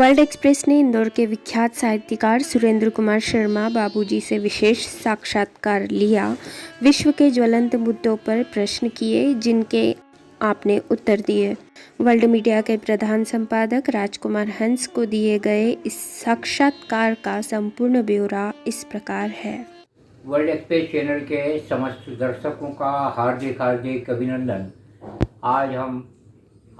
World express ने इंदौर के विख्यात साहित्यकार सुरेंद्र कुमार शर्मा बाबूजी से विशेष साक्षात्कार लिया। विश्व के ज्वलंत मुद्दों पर प्रश्न किए जिनके आपने उत्तर दिए। वर्ल्ड मीडिया के प्रधान संपादक राजकुमार हंस को दिए गए इस साक्षात्कार का संपूर्ण ब्यौरा इस प्रकार है। वर्ल्ड एक्सप्रेस चैनल के समस्त दर्शकों का हार्दिक हार्दिक अभिनंदन। आज हम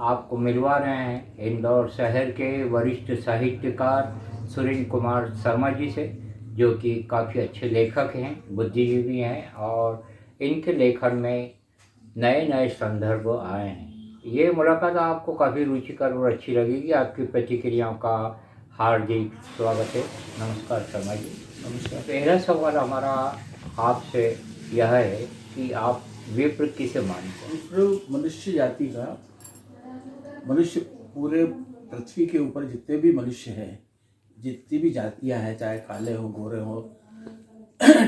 आपको मिलवा रहे हैं इंदौर शहर के वरिष्ठ साहित्यकार सुरेंद्र कुमार शर्मा जी से, जो कि काफ़ी अच्छे लेखक हैं, बुद्धिजीवी हैं और इनके लेखन में नए नए संदर्भ आए हैं। ये मुलाकात आपको काफ़ी रुचिकर और अच्छी लगेगी। आपकी प्रतिक्रियाओं का हार्दिक स्वागत है। नमस्कार शर्मा जी। नमस्कार। पहला सवाल हमारा आपसे यह है कि आप विप्र किसे मानते हैं? विप्र मनुष्य जाति का, मनुष्य पूरे पृथ्वी के ऊपर जितने भी मनुष्य हैं, जितनी भी जातियां हैं, चाहे काले हो, गोरे हो,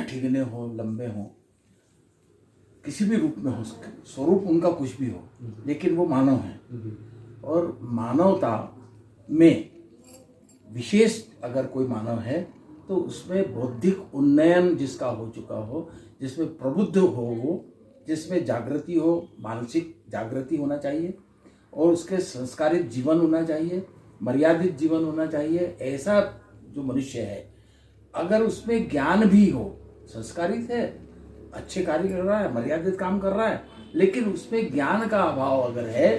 ठिगने हो, लंबे हो, किसी भी रूप में हो, स्वरूप उनका कुछ भी हो, लेकिन वो मानव हैं। और मानवता में विशेष अगर कोई मानव है तो उसमें बौद्धिक उन्नयन जिसका हो चुका हो, जिसमें प्रबुद्ध हो वो, जिसमें जागृति हो, मानसिक जागृति होना चाहिए और उसके संस्कारित जीवन होना चाहिए, मर्यादित जीवन होना चाहिए। ऐसा जो मनुष्य है, अगर उसमें ज्ञान भी हो, संस्कारित है, अच्छे कार्य कर रहा है, मर्यादित काम कर रहा है, लेकिन उसमें ज्ञान का अभाव अगर है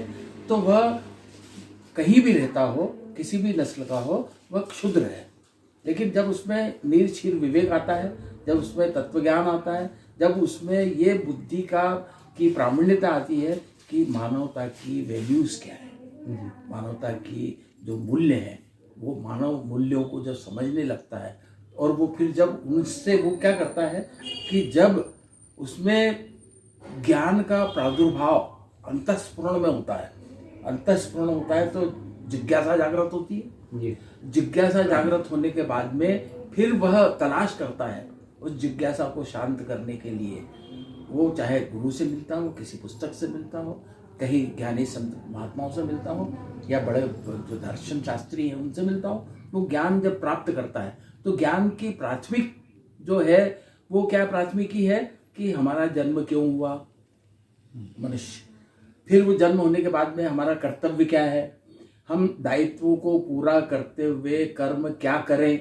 तो वह कहीं भी रहता हो, किसी भी नस्ल का हो, वह क्षुद्र है। लेकिन जब उसमें निर्क्षीर विवेक आता है, जब उसमें तत्वज्ञान आता है, जब उसमें ये बुद्धि की प्रामाण्यता आती है कि मानवता की वैल्यूज़ क्या है, मानवता की जो मूल्य हैं, वो मानव मूल्यों को जब समझने लगता है और वो फिर जब उनसे वो क्या करता है कि जब उसमें ज्ञान का प्रादुर्भाव अंतःस्फुरण में होता है, अंतःस्फुरण होता है तो जिज्ञासा जागृत होती है। जिज्ञासा जागृत होने के बाद में फिर वह तलाश करता है उस जिज्ञासा को शांत करने के लिए। वो चाहे गुरु से मिलता हो, किसी पुस्तक से मिलता हो, कहीं ज्ञानी संत महात्माओं से मिलता हो, या बड़े जो दर्शन शास्त्री हैं उनसे मिलता हो, वो ज्ञान जब प्राप्त करता है तो ज्ञान की प्राथमिक जो है वो क्या प्राथमिकी है कि हमारा जन्म क्यों हुआ मनुष्य, फिर वो जन्म होने के बाद में हमारा कर्तव्य क्या है, हम दायित्वों को पूरा करते हुए कर्म क्या करें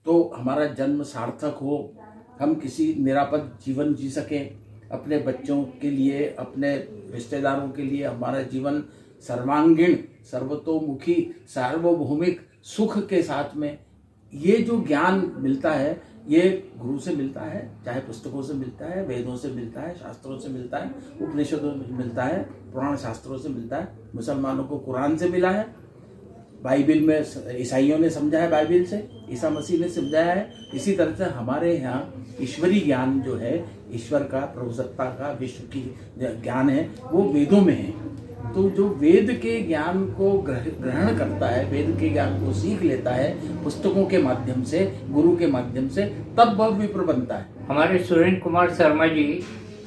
तो हमारा जन्म सार्थक हो, हम किसी निरापद जीवन जी सकें, अपने बच्चों के लिए, अपने रिश्तेदारों के लिए हमारा जीवन सर्वांगीण, सर्वतोमुखी, सार्वभौमिक सुख के साथ में। ये जो ज्ञान मिलता है ये गुरु से मिलता है, चाहे पुस्तकों से मिलता है, वेदों से मिलता है, शास्त्रों से मिलता है, उपनिषदों से मिलता है, पुराण शास्त्रों से मिलता है। मुसलमानों को कुरान से मिला है, बाइबिल में ईसाइयों ने समझा है, बाइबिल से ईसा मसीह ने समझाया है। इसी तरह से हमारे यहाँ ईश्वरीय ज्ञान जो है, ईश्वर का, प्रभुसत्ता का, विश्व की ज्ञान है, वो वेदों में है। तो जो वेद के ज्ञान को ग्रहण करता है, वेद के ज्ञान को सीख लेता है पुस्तकों के माध्यम से, गुरु के माध्यम से, तब वह विप्र बनता है। हमारे सुरेंद्र कुमार शर्मा जी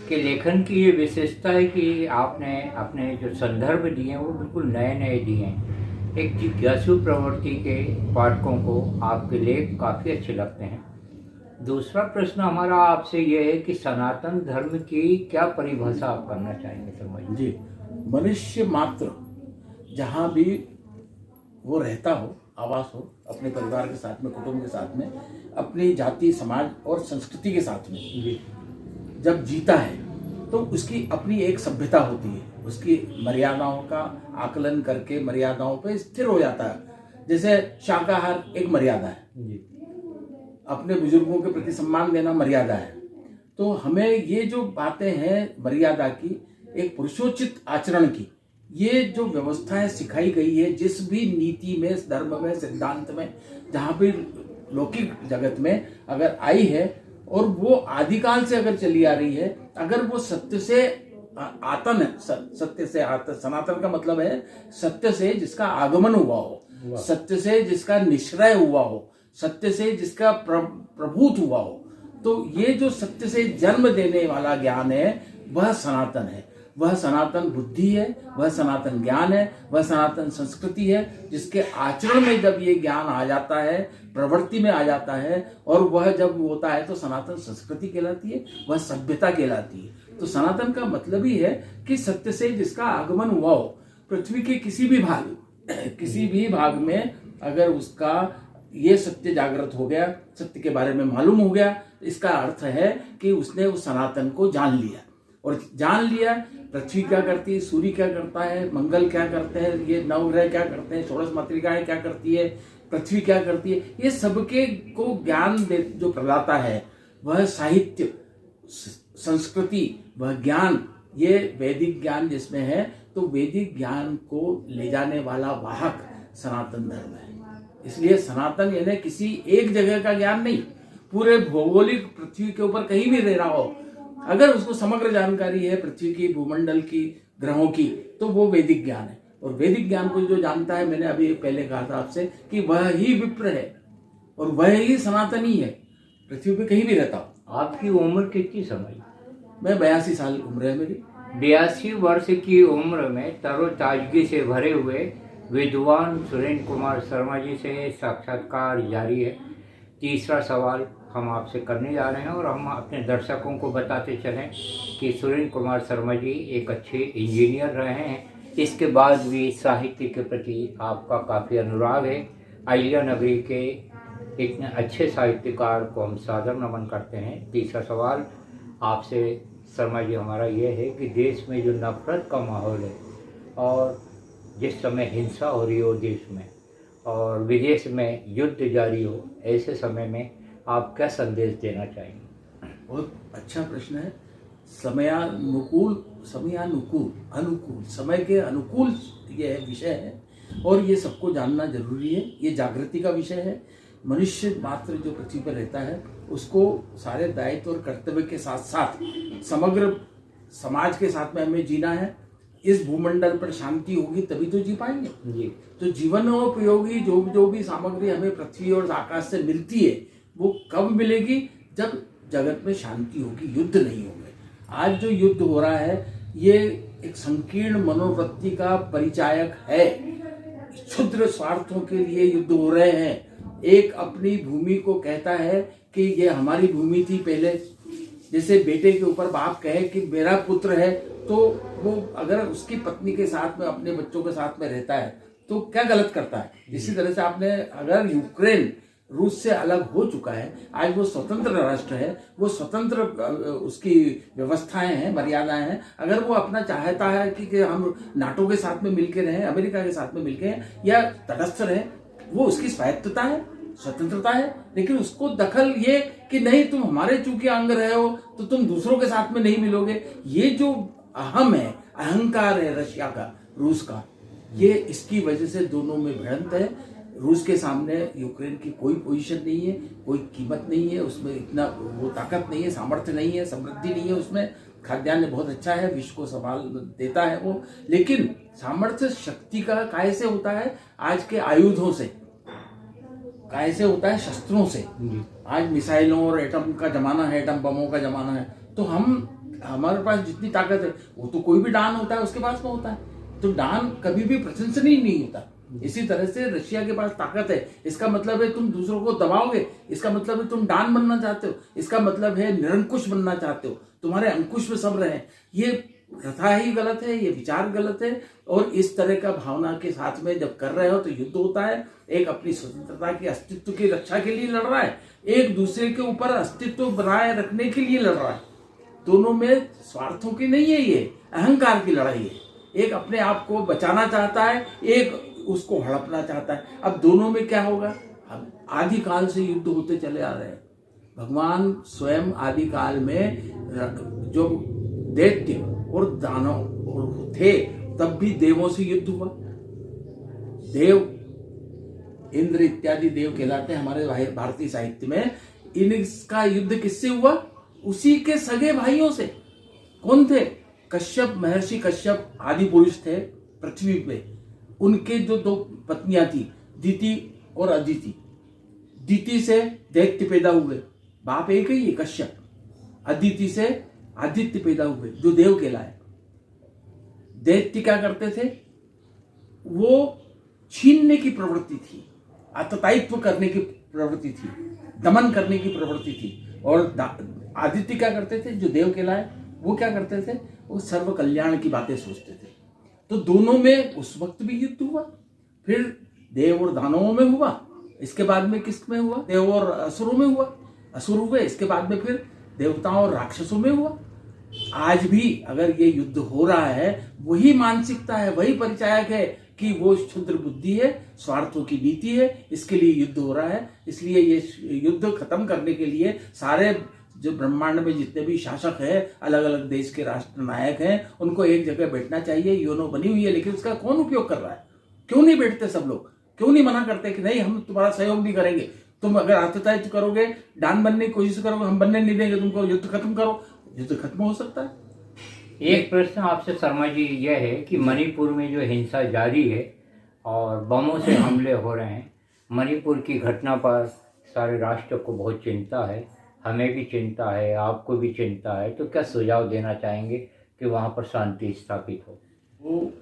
के लेखन की ये विशेषता है कि आपने अपने जो संदर्भ दिए हैं वो बिल्कुल नए नए दिए हैं। एक जिज्ञासु प्रवृत्ति के पाठकों को आपके लेख काफ़ी अच्छे लगते हैं। दूसरा प्रश्न हमारा आपसे ये है कि सनातन धर्म की क्या परिभाषा आप करना चाहेंगे शर्मा जी? जी, मनुष्य मात्र जहाँ भी वो रहता हो, आवास हो, अपने परिवार के साथ में, कुटुंब के साथ में, अपनी जाति, समाज और संस्कृति के साथ में जब जीता है तो उसकी अपनी एक सभ्यता होती है, उसकी मर्यादाओं का आकलन करके मर्यादाओं पे स्थिर हो जाता है। जैसे शाकाहार एक मर्यादा है, अपने बुजुर्गों के प्रति सम्मान देना मर्यादा है। तो हमें ये जो बातें हैं मर्यादा की, एक पुरुषोचित आचरण की, ये जो व्यवस्थाएं सिखाई गई है जिस भी नीति में, धर्म में, सिद्धांत में, जहाँ भी लौकिक जगत में अगर आई है और वो आदिकाल से अगर चली आ रही है, अगर वो सत्य से आतन है, सत्य से आतन, सनातन का मतलब है सत्य से जिसका आगमन हुआ हो, सत्य से जिसका निश्रय हुआ हो, सत्य से जिसका प्रभूत हुआ हो, तो ये जो सत्य से जन्म देने वाला ज्ञान है वह सनातन है। वह सनातन बुद्धि है, वह सनातन ज्ञान है, वह सनातन संस्कृति है, जिसके आचरण में जब ये ज्ञान आ जाता है, प्रवृत्ति में आ जाता है, और वह जब होता है तो सनातन संस्कृति कहलाती है, वह सभ्यता कहलाती है। तो सनातन का मतलब ही है कि सत्य से जिसका आगमन हुआ हो, पृथ्वी के किसी भी भाग में अगर उसका ये सत्य जागृत हो गया, सत्य के बारे में मालूम हो गया, इसका अर्थ है कि उसने उस सनातन को जान लिया। और जान लिया पृथ्वी क्या करती है, सूर्य क्या करता है, मंगल क्या करते हैं, ये नवग्रह क्या करते हैं, षोडश मातृकाएं क्या करती है, पृथ्वी क्या करती है, ये सबके को ज्ञान जो प्रदाता है वह साहित्य, संस्कृति, वह ज्ञान, ये वैदिक ज्ञान जिसमें है, तो वैदिक ज्ञान को ले जाने वाला वाहक सनातन धर्म है। इसलिए सनातन यानी किसी एक जगह का ज्ञान नहीं, पूरे भौगोलिक पृथ्वी के ऊपर कहीं भी रह रहा हो, अगर उसको समग्र जानकारी है पृथ्वी की, भूमंडल की, ग्रहों की, तो वो वैदिक ज्ञान है। और वैदिक ज्ञान को जो जानता है, मैंने अभी पहले कहा था आपसे कि वह ही विप्र है और वह ही सनातनी है, पृथ्वी पे कहीं भी रहता हो। आपकी उम्र कितनी समझ? मैं 82 साल उम्र है मेरी। 82 वर्ष की उम्र में तरोताजगी से भरे हुए विद्वान सुरेंद्र कुमार शर्मा जी से साक्षात्कार जारी है। तीसरा सवाल हम आपसे करने जा रहे हैं और हम अपने दर्शकों को बताते चलें कि सुरेंद्र कुमार शर्मा जी एक अच्छे इंजीनियर रहे हैं, इसके बाद भी साहित्य के प्रति आपका काफ़ी अनुराग है। अहिल्या नगरी के इतने अच्छे साहित्यकार को हम सादर नमन करते हैं। तीसरा सवाल आपसे शर्मा जी हमारा ये है कि देश में जो नफरत का माहौल है और जिस समय हिंसा हो रही हो देश में और विदेश में युद्ध जारी हो, ऐसे समय में आप क्या संदेश देना चाहेंगे? बहुत अच्छा प्रश्न है। समयानुकूल, अनुकूल, समय के अनुकूल ये विषय है और ये सबको जानना जरूरी है। ये जागृति का विषय है। मनुष्य मात्र जो पृथ्वी पर रहता है उसको सारे दायित्व और कर्तव्य के साथ साथ समग्र समाज के साथ में हमें जीना है। इस भूमंडल पर शांति होगी तभी तो जी पाएंगे जी। तो जीवनोपयोगी जो भी सामग्री हमें पृथ्वी और आकाश से मिलती है वो कब मिलेगी? जब जगत में शांति होगी, युद्ध नहीं होंगे। आज जो युद्ध हो रहा है ये एक संकीर्ण मनोवृत्ति का परिचायक है। क्षुद्र स्वार्थों के लिए युद्ध हो रहे हैं। एक अपनी भूमि को कहता है कि ये हमारी भूमि थी पहले। जैसे बेटे के ऊपर बाप कहे कि मेरा पुत्र है, तो वो अगर उसकी पत्नी के साथ में, अपने बच्चों के साथ में रहता है तो क्या गलत करता है। इसी तरह से आपने, अगर यूक्रेन रूस से अलग हो चुका है, आज वो स्वतंत्र राष्ट्र है, वो स्वतंत्र उसकी व्यवस्थाएं हैं, मर्यादाएं हैं। अगर वो अपना चाहता है कि हम नाटो के साथ में मिलकर रहें, अमेरिका के साथ में मिलकर रहें या तटस्थ रहें, वो उसकी स्वायत्तता है, स्वतंत्रता है। लेकिन उसको दखल ये कि नहीं तुम हमारे चूंकि अंग रहे हो तो तुम दूसरों के साथ में नहीं मिलोगे, ये जो अहम है, अहंकार है रशिया का, रूस का, ये इसकी वजह से दोनों में भिड़ंत है। रूस के सामने यूक्रेन की कोई पोजीशन नहीं है, कोई कीमत नहीं है, उसमें इतना वो ताकत नहीं है, सामर्थ्य नहीं है, समृद्धि नहीं है, उसमें खाद्यान्न बहुत अच्छा है, विश्व को संभाल देता है वो। लेकिन सामर्थ्य शक्ति का कैसे होता है? आज के आयुधों से, कैसे होता है? शस्त्रों से। आज मिसाइलों और एटम का जमाना है, एटम बमों का जमाना है। तो हमारे पास जितनी ताकत है वो तो कोई भी डान होता है उसके पास में होता है, तो डान कभी भी प्रशंसनीय नहीं होता। इसी तरह से रशिया के पास ताकत है, इसका मतलब है तुम दूसरों को दबाओगे, इसका मतलब है तुम डान बनना चाहते हो, इसका मतलब है निरंकुश बनना चाहते हो, तुम्हारे अंकुश में सब रहे। ये प्रथा ही गलत है, ये विचार गलत है। और इस तरह का भावना के साथ में जब कर रहे हो तो युद्ध होता है। एक अपनी स्वतंत्रता की, अस्तित्व की रक्षा के लिए लड़ रहा है, एक दूसरे के ऊपर अस्तित्व बनाए रखने के लिए लड़ रहा है। दोनों में स्वार्थों की नहीं है, ये अहंकार की लड़ाई है। एक अपने आप को बचाना चाहता है, एक उसको हड़पना चाहता है। अब दोनों में क्या होगा? आदि काल से युद्ध होते चले आ रहे हैं। भगवान स्वयं आदि काल में जो दैत्य और दानव थे तब भी देवों से युद्ध हुआ। देव, इंद्र इत्यादि देव कहलाते हैं हमारे भारतीय साहित्य में। इनका युद्ध किससे हुआ? उसी के सगे भाइयों से। कौन थे? कश्यप, महर्षि कश्यप आदि पुरुष थे पृथ्वी पे। उनके जो दो पत्नियां थी, दीति और अदिति। दीति से दैत्य पैदा हुए, बाप एक ही है कश्यप। अदिति से आदित्य पैदा हुए जो देव कहलाए। दैत्य क्या करते थे, वो छीनने की प्रवृत्ति थी, आततायित्व करने की प्रवृत्ति थी, दमन करने की प्रवृत्ति थी। और आदित्य क्या करते थे, जो देव कहलाए, वो क्या करते थे, वो सर्व कल्याण की बातें सोचते थे। तो दोनों में उस वक्त भी युद्ध हुआ, फिर देव और दानवों में हुआ, इसके बाद में किस में हुआ, देव और असुरों में हुआ, असुर हुए, इसके बाद में फिर देवताओं और राक्षसों में हुआ। आज भी अगर ये युद्ध हो रहा है, वही मानसिकता है, वही परिचायक है कि वो क्षुद्र बुद्धि है, स्वार्थों की नीति है, इसके लिए युद्ध हो रहा है। इसलिए ये युद्ध खत्म करने के लिए सारे जो ब्रह्मांड में जितने भी शासक हैं, अलग अलग देश के राष्ट्र नायक हैं, उनको एक जगह बैठना चाहिए। यूनो बनी हुई है, लेकिन उसका कौन उपयोग कर रहा है? क्यों नहीं बैठते सब लोग? क्यों नहीं मना करते कि नहीं, हम तुम्हारा सहयोग नहीं करेंगे, तुम अगर आततायित्व करोगे, डान बनने की कोशिश करोगे, हम बनने नहीं देंगे तुमको, युद्ध खत्म करो। युद्ध खत्म हो सकता है। एक प्रश्न आपसे शर्मा जी यह है कि मणिपुर में जो हिंसा जारी है और बमों से हमले हो रहे हैं, मणिपुर की घटना पर सारे राष्ट्र को बहुत चिंता है, हमें भी चिंता है, आपको भी चिंता है, तो क्या सुझाव देना चाहेंगे कि वहाँ पर शांति स्थापित हो? वो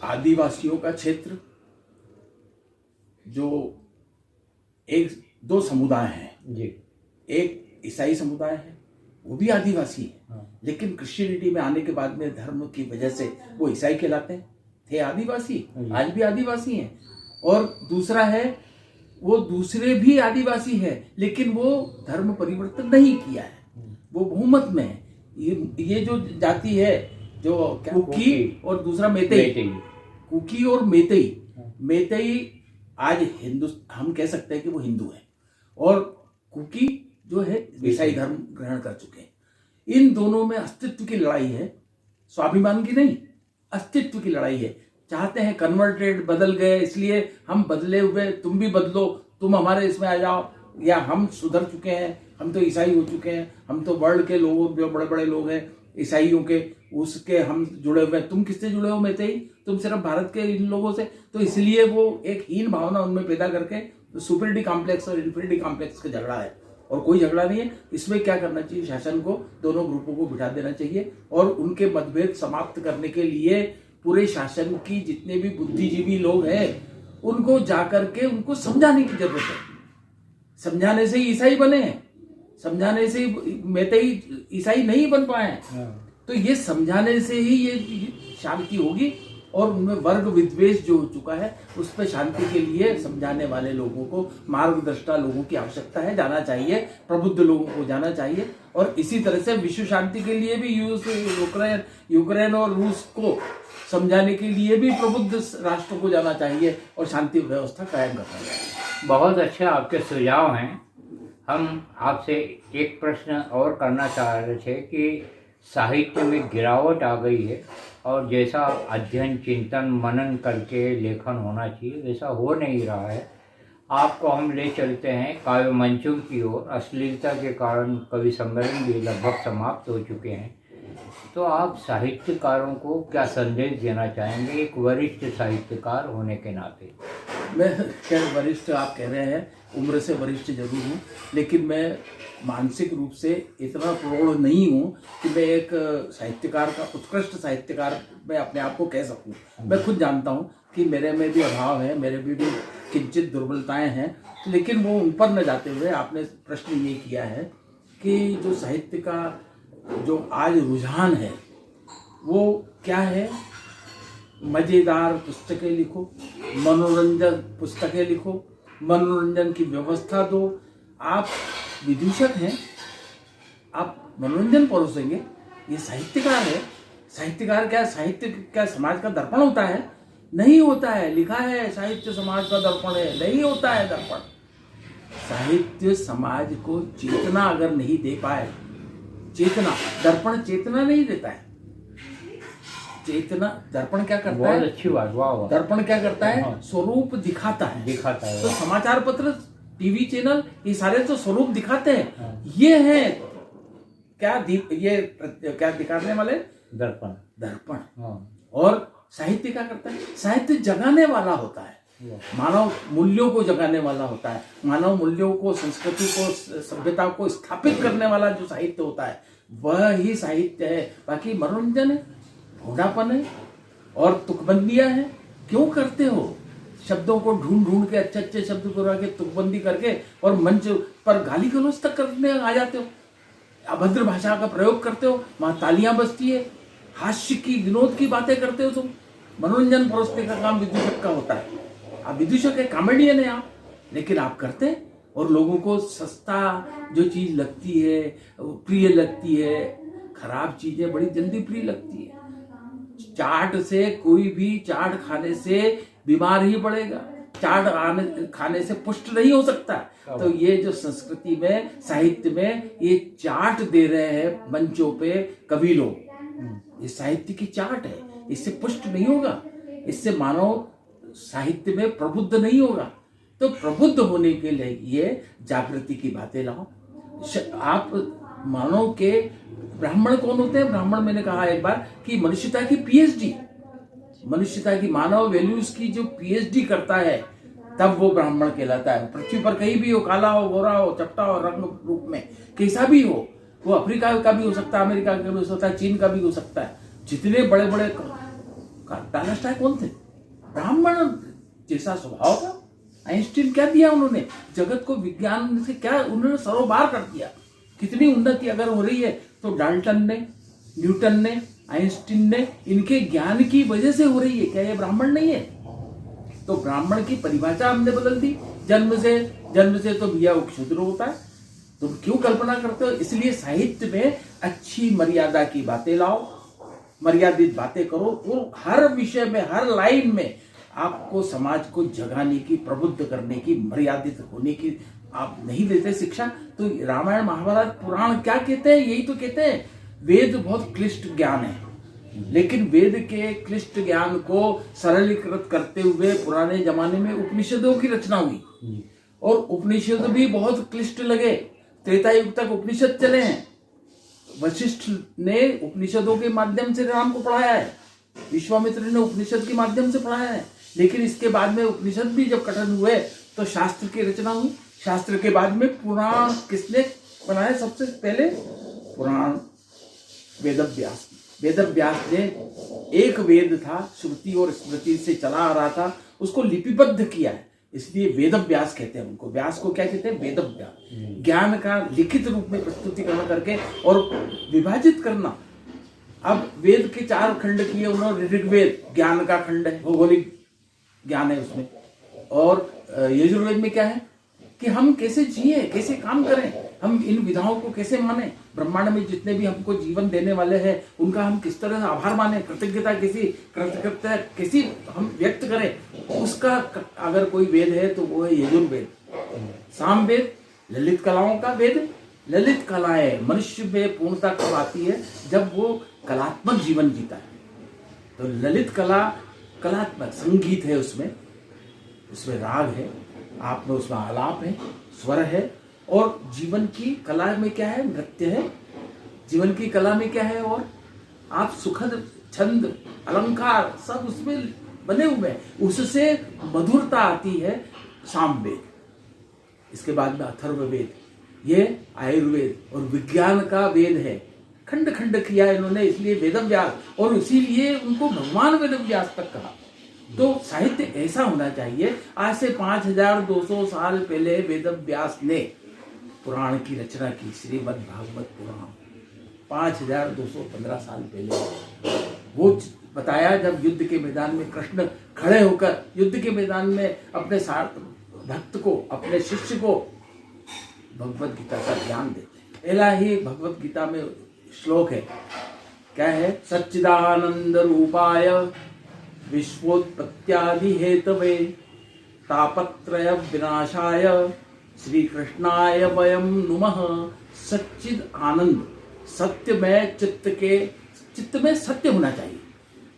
आदिवासियों का क्षेत्र, जो एक दो समुदाय हैं जी, एक ईसाई समुदाय है, वो भी आदिवासी है, हाँ। लेकिन क्रिश्चियनिटी में आने के बाद में धर्म की वजह से वो ईसाई कहलाते हैं, थे आदिवासी, आज भी आदिवासी हैं। और दूसरा है, वो दूसरे भी आदिवासी है, लेकिन वो धर्म परिवर्तन नहीं किया है, वो बहुमत में है। ये जो जाति है, जो कुकी और दूसरा मेतेई, कुकी और मेतेई आज हिंदू, हम कह सकते हैं कि वो हिंदू है, और कुकी जो है ईसाई धर्म ग्रहण कर चुके हैं। इन दोनों में अस्तित्व की लड़ाई है, स्वाभिमान की नहीं, अस्तित्व की लड़ाई है। चाहते हैं कन्वर्टेड, बदल गए, इसलिए हम बदले हुए, तुम भी बदलो, तुम हमारे इसमें आ जाओ, या हम सुधर चुके हैं, हम तो ईसाई हो चुके हैं, हम तो वर्ल्ड के लोग, जो बड़े बड़े लोग हैं ईसाइयों के, उसके हम जुड़े हुए हैं। तुम किससे जुड़े हो मेतेई? तुम सिर्फ भारत के इन लोगों से। तो इसलिए वो एक हीन भावना उनमें पैदा करके सुपरिटी कॉम्प्लेक्स और इन्फिनिटी कॉम्प्लेक्स का झगड़ा है, और कोई झगड़ा नहीं है। इसमें क्या करना चाहिए, शासन को दोनों ग्रुपों को बिठा देना चाहिए, और उनके मतभेद समाप्त करने के लिए पूरे शासन की जितने भी बुद्धिजीवी लोग हैं, उनको जाकर के उनको समझाने की जरूरत है। समझाने से ही ईसाई बने हैं, समझाने से ही मेतेई ईसाई नहीं बन पाए हैं। तो ये समझाने से ही ये शांति होगी, और उनमें वर्ग विद्वेष जो हो चुका है, उस पर शांति के लिए समझाने वाले लोगों को, मार्गदर्शिता लोगों की आवश्यकता है, जाना चाहिए, प्रबुद्ध लोगों को जाना चाहिए। और इसी तरह से विश्व शांति के लिए भी यूक्रेन और रूस को समझाने के लिए भी प्रबुद्ध राष्ट्रों को जाना चाहिए, और शांति व्यवस्था कायम करना चाहिए। बहुत अच्छे आपके सुझाव हैं। हम आपसे एक प्रश्न और करना चाह रहे थे कि साहित्य में गिरावट आ गई है, और जैसा अध्ययन, चिंतन, मनन करके लेखन होना चाहिए, वैसा हो नहीं रहा है। आपको हम ले चलते हैं काव्य मंचों की ओर। अश्लीलता के कारण कवि सम्मेलन भी लगभग समाप्त हो चुके हैं, तो आप साहित्यकारों को क्या संदेश देना चाहेंगे, एक वरिष्ठ साहित्यकार होने के नाते? मैं क्या वरिष्ठ आप कह रहे हैं, उम्र से वरिष्ठ जरूर हूँ, लेकिन मैं मानसिक रूप से इतना प्रौढ़ नहीं हूँ कि मैं एक साहित्यकार का, उत्कृष्ट साहित्यकार मैं अपने आप को कह सकूँ। मैं खुद जानता हूँ कि मेरे में भी अभाव है, मेरे भी किंचित दुर्बलताएं हैं, लेकिन वो उन पर न जाते हुए आपने प्रश्न ये किया है कि जो साहित्य का जो आज रुझान है वो क्या है। मज़ेदार पुस्तकें लिखो, मनोरंजन पुस्तकें लिखो, मनोरंजन की व्यवस्था दो। आप विदूषक हैं, आप मनोरंजन परोसेंगे, ये साहित्यकार है। साहित्यकार क्या, साहित्य क्या समाज का दर्पण होता है? नहीं होता है। लिखा है साहित्य समाज का दर्पण है, नहीं होता है दर्पण। साहित्य समाज को चेतना अगर नहीं दे पाए, चेतना, दर्पण चेतना नहीं देता है। चेतना, दर्पण क्या करता है? बहुत अच्छी बात, वाह वाह। दर्पण क्या करता है? हाँ। स्वरूप दिखाता है, दिखाता है। तो समाचार पत्र, टीवी चैनल, ये सारे तो स्वरूप दिखाते हैं। हाँ। ये है क्या, ये क्या दिखाने वाले? दर्पण। दर्पण। हाँ। और साहित्य क्या करता है? साहित्य जगाने वाला होता है, मानव मूल्यों को जगाने वाला होता है, मानव मूल्यों को, संस्कृति को, सभ्यता को स्थापित करने वाला जो साहित्य होता है, वह ही साहित्य है। बाकी मनोरंजन है, भोंडापन है, और तुकबंदियां हैं, क्यों करते हो? शब्दों को ढूंढ ढूंढ के अच्छे अच्छे शब्द बुला के तुकबंदी करके और मंच पर गाली गलौज तक करने आ जाते हो, अभद्र भाषा का प्रयोग करते हो, वहां तालियां बजती है, हास्य की विनोद की बातें करते हो तुम। मनोरंजन परोसने का काम विदूषक का होता है। आप विदूषक है, कॉमेडियन है आप, लेकिन आप करते हैं और लोगों को सस्ता जो चीज लगती है, प्रिय लगती है, खराब चीजें बड़ी जल्दी प्रिय लगती है। चाट से कोई भी चाट खाने से बीमार ही पड़ेगा, चाट खाने से पुष्ट नहीं हो सकता। तो ये जो संस्कृति में, साहित्य में ये चाट दे रहे हैं मंचों पे कवि लोग, ये साहित्य की चाट है, इससे पुष्ट नहीं होगा, इससे मानव साहित्य में प्रबुद्ध नहीं होगा। तो प्रबुद्ध होने के लिए जागृति की बातें लाओ। आप मानव के ब्राह्मण कौन होते हैं? ब्राह्मण मैंने कहा एक बार कि मनुष्यता की पीएचडी, मनुष्यता की मानव वैल्यूज की जो पीएचडी करता है तब वो ब्राह्मण कहलाता है। पृथ्वी पर कहीं भी हो, काला हो, गोरा हो, चपटा हो, रंग रूप में कैसा भी हो, वो अफ्रीका का भी हो सकता है, अमेरिका का भी हो सकता है, चीन का भी हो सकता है। जितने बड़े बड़े टाइम कौन थे? ब्राह्मण जैसा स्वभाव था। आइंस्टीन क्या दिया उन्होंने? जगत को विज्ञान से क्या उन्होंने सरोबार कर दिया। कितनी उन्नति अगर हो रही है तो डाल्टन ने, न्यूटन ने, आइंस्टीन ने, इनके ज्ञान की वजह से हो रही है। क्या ये ब्राह्मण नहीं है? तो ब्राह्मण की परिभाषा हमने बदल दी। जन्म से तो भैया वो क्षुद्र होता है। तुम क्यों कल्पना करते हो? इसलिए साहित्य में अच्छी मर्यादा की बातें लाओ, मर्यादित बातें करो, और हर विषय में, हर लाइन में आपको समाज को जगाने की, प्रबुद्ध करने की, मर्यादित होने की आप नहीं देते शिक्षा। तो रामायण, महाभारत, पुराण क्या कहते हैं? यही तो कहते हैं वेद बहुत क्लिष्ट ज्ञान है, लेकिन वेद के क्लिष्ट ज्ञान को सरलीकृत करते हुए पुराने जमाने में उपनिषदों की रचना हुई, और उपनिषद भी बहुत क्लिष्ट लगे। त्रेता युग तक उपनिषद चले हैं। वशिष्ठ ने उपनिषदों के माध्यम से राम को पढ़ाया है, विश्वामित्र ने उपनिषद के माध्यम से पढ़ाया है। लेकिन इसके बाद में उपनिषद भी जब कठिन हुए तो शास्त्र की रचना हुई। शास्त्र के बाद में पुराण किसने बनाया? सबसे पहले पुराण वेदव्यास। वेदव्यास ने एक वेद था, श्रुति और स्मृति से चला आ रहा था, उसको लिपिबद्ध किया है, इसलिए वेदव्यास कहते हैं उनको। व्यास को क्या कहते हैं? वेदव्यास। ज्ञान का लिखित रूप में प्रस्तुतिकरण करके और विभाजित करना। अब वेद के 4 खंड किए उन्होंने। ऋग्वेद ज्ञान का खंड है, भौगोलिक ज्ञान है उसमें। और यजुर्वेद में क्या है कि हम कैसे जिए, कैसे काम करें, हम इन विधाओं को कैसे माने, ब्रह्मांड में जितने भी हमको जीवन देने वाले हैं उनका हम किस तरह से आभार माने, कृतज्ञता कैसी हम व्यक्त करें, उसका अगर कोई वेद है तो वो है यजुर्वेद। सामवेद ललित कलाओं का वेद। ललित कलाएं मनुष्य में पूर्णता कब आती है? जब वो कलात्मक जीवन जीता है। तो ललित कला कलात्मक, संगीत है उसमें राग है, आप में उसमें आलाप है, स्वर है, और जीवन की कला में क्या है? नृत्य है। जीवन की कला में क्या है? और आप सुखद छंद, अलंकार सब उसमें बने हुए हैं, उससे मधुरता आती है। सामवेद। इसके बाद में अथर्ववेद, ये आयुर्वेद और विज्ञान का वेद है। खंड खंड किया इन्होंने, इसलिए वेदव्यास, और इसीलिए उनको भगवान वेदव्यास तक कहा। तो साहित्य ऐसा होना चाहिए। आज से 5200 साल पहले वेदव्यास ने पुराण की रचना की, श्रीमद् भागवत पुराण। 5215 साल पहले वो बताया, जब युद्ध के मैदान में कृष्ण खड़े होकर युद्ध के मैदान में अपने भक्त को, अपने शिष्य को भगवत गीता का ज्ञान देते हैं। पहला ही भगवत गीता में श्लोक है, क्या है? सच्चिदानंद रूपाय विश्वोत्पत्त्यादि हेतवे तापत्रय विनाशाय श्री कृष्णाय वयम नुमः। सच्चिद आनंद, सत्य में चित्त में सत्य होना चाहिए,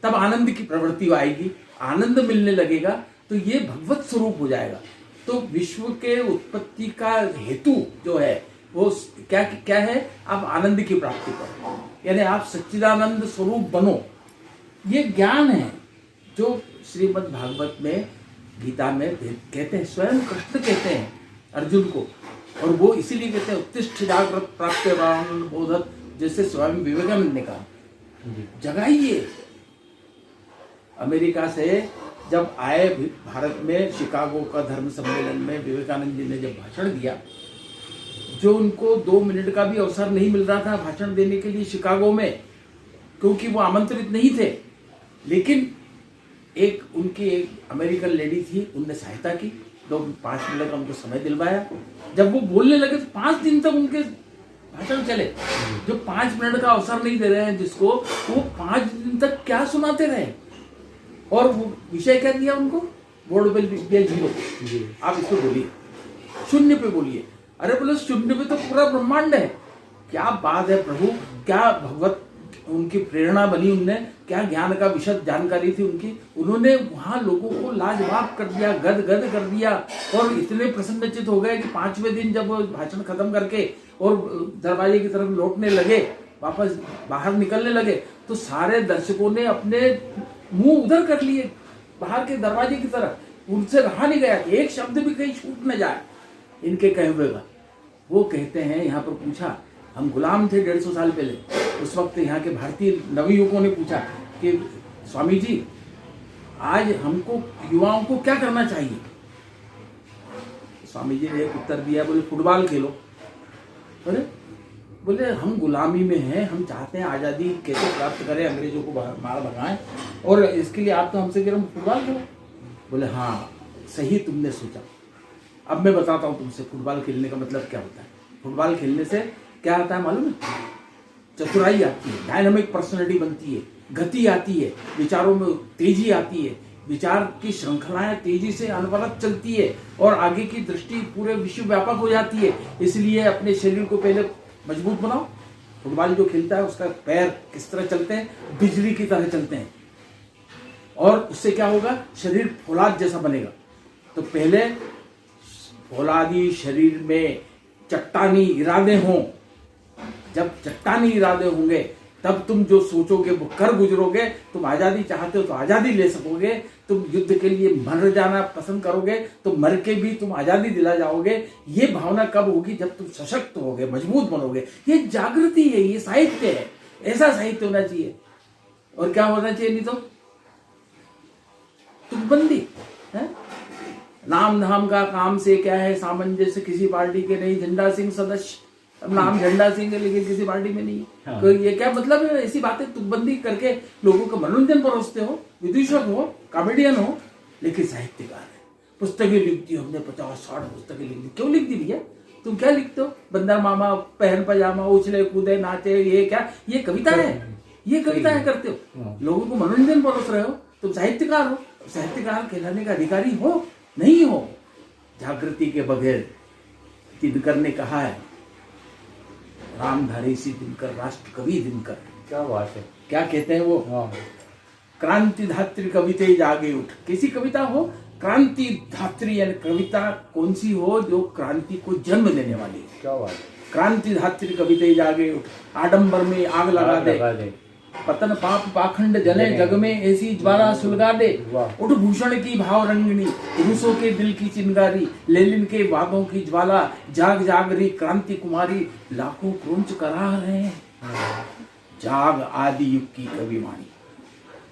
तब आनंद की प्रवृत्ति आएगी, आनंद मिलने लगेगा तो ये भगवत स्वरूप हो जाएगा। तो विश्व के उत्पत्ति का हेतु जो है वो क्या है? आप आनंद की प्राप्ति करो, यानी आप सच्चिदानंद स्वरूप बनो। ये ज्ञान है जो श्रीमद् भागवत में, गीता में कहते हैं, स्वयं कृष्ण कहते हैं अर्जुन को, और वो इसीलिए कहते हैं उत्तिष्ठ जागृत प्राप्त आनंद बोधत, जैसे स्वामी विवेकानंद ने कहा, जगाइए अमेरिका से जब आए भारत में शिकागो का धर्म सम्मेलन में विवेकानंद जी ने जब भाषण दिया, जो उनको 2 मिनट का भी अवसर नहीं मिल रहा था भाषण देने के लिए शिकागो में, क्योंकि वो आमंत्रित नहीं थे, लेकिन उनकी एक अमेरिकन लेडी थी, उनने सहायता की, 5 मिनट का उनको समय दिलवाया। जब वो बोलने लगे तो 5 दिन तक उनके भाषण चले। जो 5 मिनट का अवसर नहीं दे रहे हैं जिसको, वो 5 दिन तक क्या सुनाते रहे। और वो विषय क्या दिया उनको, बोर्ड पे 0, आप इसको बोलिए, 0 पे बोलिए। अरे बोले 0 पे तो पूरा ब्रह्मांड है। क्या बात है प्रभु, क्या भगवत उनकी प्रेरणा बनी, उनने क्या ज्ञान का विशद जानकारी थी उनकी। उन्होंने वहां लोगों को लाजवाब कर दिया, गदगद कर दिया, और इतने प्रसन्नचित हो गए कि 5वें दिन जब वो भाषण खत्म करके और दरवाजे की तरफ लौटने लगे, वापस बाहर निकलने लगे, तो सारे दर्शकों ने अपने मुंह उधर कर लिए बाहर के दरवाजे की तरफ। उनसे रहा नहीं गया कि एक शब्द भी कहीं छूट न जाए इनके कहे हुए का। वो कहते हैं, यहाँ पर पूछा, हम गुलाम थे 150 साल पहले, उस वक्त यहाँ के भारतीय नवयुवकों ने पूछा कि स्वामी जी आज हमको युवाओं को क्या करना चाहिए। स्वामी जी ने एक उत्तर दिया, बोले फुटबॉल खेलो। बोले हम गुलामी में हैं, हम चाहते हैं आज़ादी कैसे प्राप्त करें, अंग्रेजों को मार भगाएं, और इसके लिए आप तो हमसे कह रहे फुटबॉल खेलो। बोले हाँ सही तुमने सोचा, अब मैं बताता हूँ तुमसे फुटबॉल खेलने का मतलब क्या होता है। फुटबॉल खेलने से क्या आता है मालूम है, चतुराई आती है, डायनामिक पर्सनैलिटी बनती है, गति आती है, विचारों में तेजी आती है, विचार की श्रृंखलाएं तेजी से अनवरत चलती है, और आगे की दृष्टि पूरे विश्व व्यापक हो जाती है। इसलिए अपने शरीर को पहले मजबूत बनाओ। फुटबॉल जो खेलता है उसका पैर किस तरह चलते हैं, बिजली की तरह चलते हैं, और उससे क्या होगा, शरीर फौलाद जैसा बनेगा। तो पहले फौलादी शरीर में चट्टानी इरादे हों, जब चट्टानी इरादे होंगे तब तुम जो सोचोगे वो कर गुजरोगे। तुम आज़ादी चाहते हो तो आज़ादी ले सकोगे, तुम युद्ध के लिए मर जाना पसंद करोगे तो मर के भी तुम आज़ादी दिला जाओगे। ये भावना कब होगी, जब तुम सशक्त होगे, मजबूत बनोगे। ये जागृति है, ये साहित्य है, ऐसा साहित्य होना चाहिए। और क्या होना चाहिए, नहीं तो तुकबंदी है। नाम धाम का काम से क्या है सामंजस्य, किसी पार्टी के नहीं। झंडा सिंह सदस्य, अब नाम झंडा सिंह है लेकिन किसी पार्टी में नहीं है। हाँ। तो ये क्या मतलब है, ऐसी बातें तुकबंदी करके लोगों को मनोरंजन परोसते हो, विदूषक हो, कॉमेडियन हो, लेकिन साहित्यकार है। पुस्तकें लिखती हो, हमने 50-60 पुस्तकें लिख दी। क्यों लिख दी भैया, तुम क्या लिखते हो, बंदर मामा पहन पजामा, उछले कूदे नाचे, ये क्या, ये कविता है, ये कविता है करते हो, लोगों को मनोरंजन परोस रहे हो। तुम साहित्यकार हो, साहित्यकार कहलाने का अधिकारी हो नहीं हो। जागृति के बगैर, दिनकर ने कहा है, रामधारी सी दिनकर, राष्ट्र कवि दिनकर। क्या बात है, क्या कहते हैं वो, क्रांति धात्री कविते जागे उठ। कैसी कविता हो, क्रांति धात्री, यानी कविता कौन सी हो, जो क्रांति को जन्म देने वाली। क्या बात, क्रांति धात्री कविते जागे उठ, आडंबर में आग लगा दे, पतन पाप पाखंड जले जग में ऐसी ज्वाला सुलगा दे। उठ भूषण की भाव रंगिणी, रूसों के दिल की चिंगारी, लेनिन के वादों की ज्वाला, जाग जाग रही क्रांति कुमारी, लाखों क्रोंच करा रहे हैं। जाग आदि युग की कविवाणी,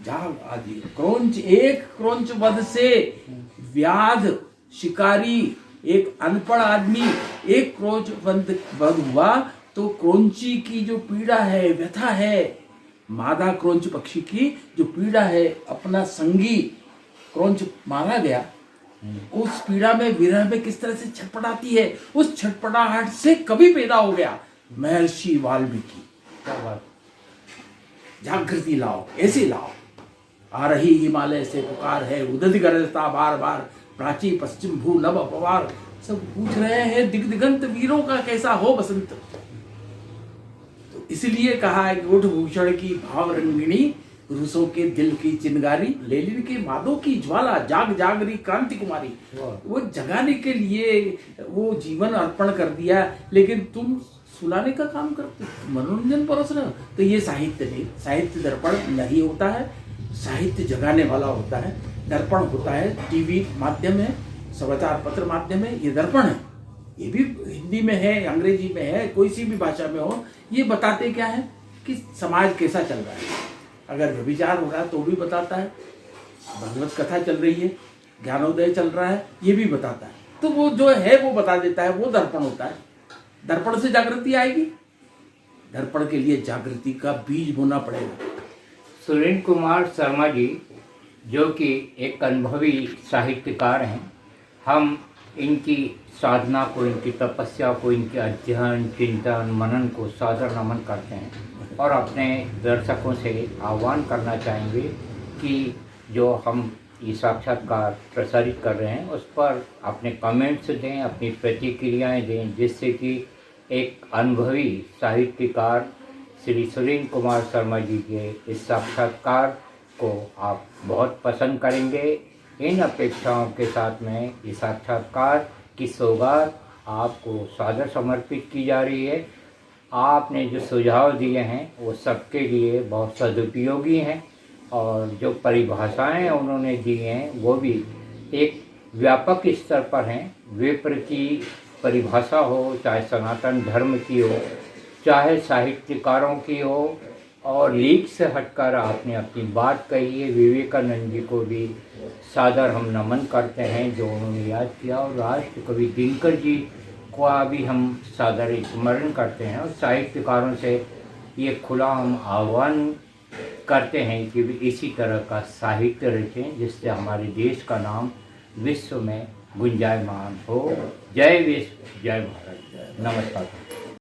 जाग आदि क्रोंच, एक क्रोंच वध से व्याध शिकारी, एक अनपढ़ आदमी एक क्रोंच वध हुआ तो क्रोंची की जो पीड़ा है, व्यथा है, मादा क्रोंच पक्षी की जो पीड़ा है, अपना संगी क्रोंच मारा गया, उस पीड़ा में, विरह में किस तरह से छटपटाती है, उस छटपटाहट से कभी पैदा हो गया महर्षि वाल्मीकि। क्या बात, जागृति लाओ, ऐसी लाओ। आ रही हिमालय से पुकार है, उदधि गरजता बार बार, प्राची पश्चिम भू नभ अपवार। सब पूछ रहे हैं दिग्दिगंत वीरों का कैसा हो बसंत। इसलिए कहा है कि उठ भूषण की भाव रंगिणी, रूसों के दिल की चिनगारी, लेनिन के वादों की ज्वाला, जाग जाग रही क्रांति कुमारी। वो जगाने के लिए वो जीवन अर्पण कर दिया, लेकिन तुम सुनाने का काम करते, मनोरंजन परोस रहे हो। तो ये साहित्य नहीं, साहित्य दर्पण नहीं होता है, साहित्य जगाने वाला होता है। दर्पण होता है टीवी माध्यम है, समाचार पत्र माध्यम है, ये दर्पण है। ये भी हिंदी में है, अंग्रेजी में है, कोई सी भी भाषा में हो, ये बताते क्या है कि समाज कैसा चल रहा है। अगर व्यभिचार हो रहा है तो भी बताता है, भगवत कथा चल रही है, ज्ञानोदय चल रहा है, ये भी बताता है। तो वो जो है वो बता देता है, वो दर्पण होता है। दर्पण से जागृति आएगी, दर्पण के लिए जागृति का बीज बोना पड़ेगा। सुरेंद्र कुमार शर्मा जी जो कि एक अनुभवी साहित्यकार हैं, हम इनकी साधना को, इनकी तपस्या को, इनके अध्ययन, चिंतन, मनन को सादर नमन करते हैं और अपने दर्शकों से आह्वान करना चाहेंगे कि जो हम ये साक्षात्कार प्रसारित कर रहे हैं उस पर अपने कमेंट्स दें, अपनी प्रतिक्रियाएं दें, जिससे कि एक अनुभवी साहित्यकार श्री सुरेंद्र कुमार शर्मा जी के इस साक्षात्कार को आप बहुत पसंद करेंगे। इन अपेक्षाओं के साथ में इस साक्षात्कार की सौगात आपको सादर समर्पित की जा रही है। आपने जो सुझाव दिए हैं वो सबके लिए बहुत सदुपयोगी हैं और जो परिभाषाएं उन्होंने दी हैं वो भी एक व्यापक स्तर पर हैं। विप्र की परिभाषा हो, चाहे सनातन धर्म की हो, चाहे साहित्यकारों की हो, और लीक से हटकर आपने अपनी बात कही है। विवेकानंद जी को भी सादर हम नमन करते हैं जो उन्होंने याद किया, और राष्ट्र कवि दिनकर जी को भी हम सादर स्मरण करते हैं। और साहित्यकारों से ये खुला हम आह्वान करते हैं कि वे इसी तरह का साहित्य रचें जिससे हमारे देश का नाम विश्व में गुंजायमान हो। जय विश्व, जय भारत, नमस्कार।